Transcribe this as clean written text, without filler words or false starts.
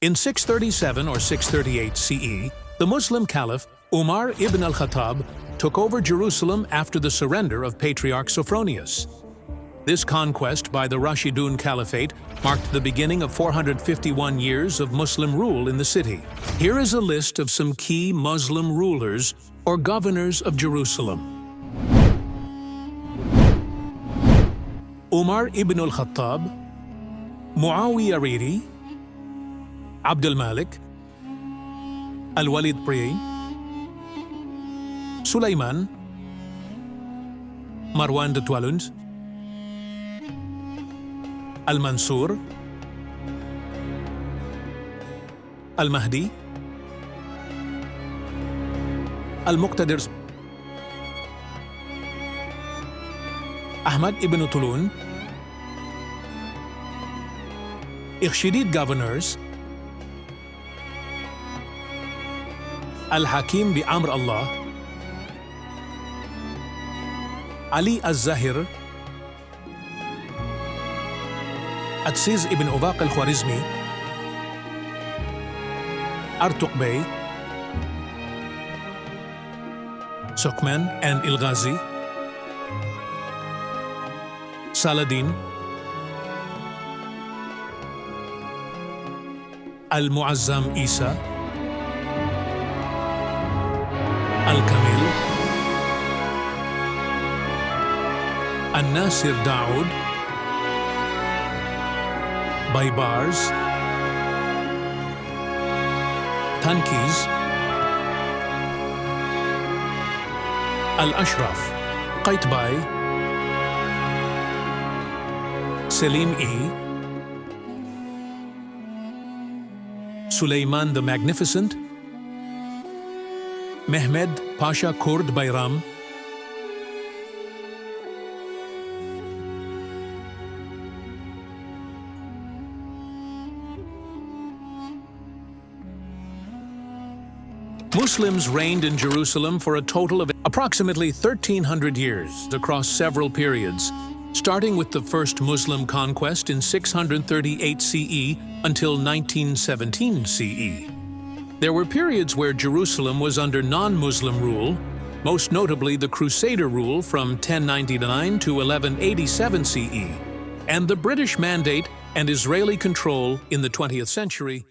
In 637 or 638 CE, the Muslim Caliph Umar ibn al-Khattab took over Jerusalem after the surrender of Patriarch Sophronius. This conquest by the Rashidun Caliphate marked the beginning of 451 years of Muslim rule in the city. Here is a list of some key Muslim rulers or governors of Jerusalem. Umar ibn al-Khattab, Muawiyah Riri, Abdul Malik, Al-Walid Pri, Sulaiman, Marwan de Tualund, Al-Mansur, Al-Mahdi, Al-Muqtadir, Ahmad ibn Tulun. Irshidid governors: Al-Hakim bi Amr Allah, Ali al-Zahir, Atsiz ibn Ubaq al-Khwarizmi, Artuq Bey, Sukman and Il-Ghazi, Saladin, Al-Muazzam Isa, Al-Kamil, Al-Nasir Daoud, Baybars, Tankiz, Al-Ashraf, Qaitbay, Selim-e, Suleiman the Magnificent, Mehmed Pasha Kurd Bayram, Muslims reigned in Jerusalem for a total of approximately 1,300 years across several periods, starting with the first Muslim conquest in 638 CE until 1917 CE. There were periods where Jerusalem was under non-Muslim rule, most notably the Crusader rule from 1099 to 1187 CE, and the British Mandate and Israeli control in the 20th century.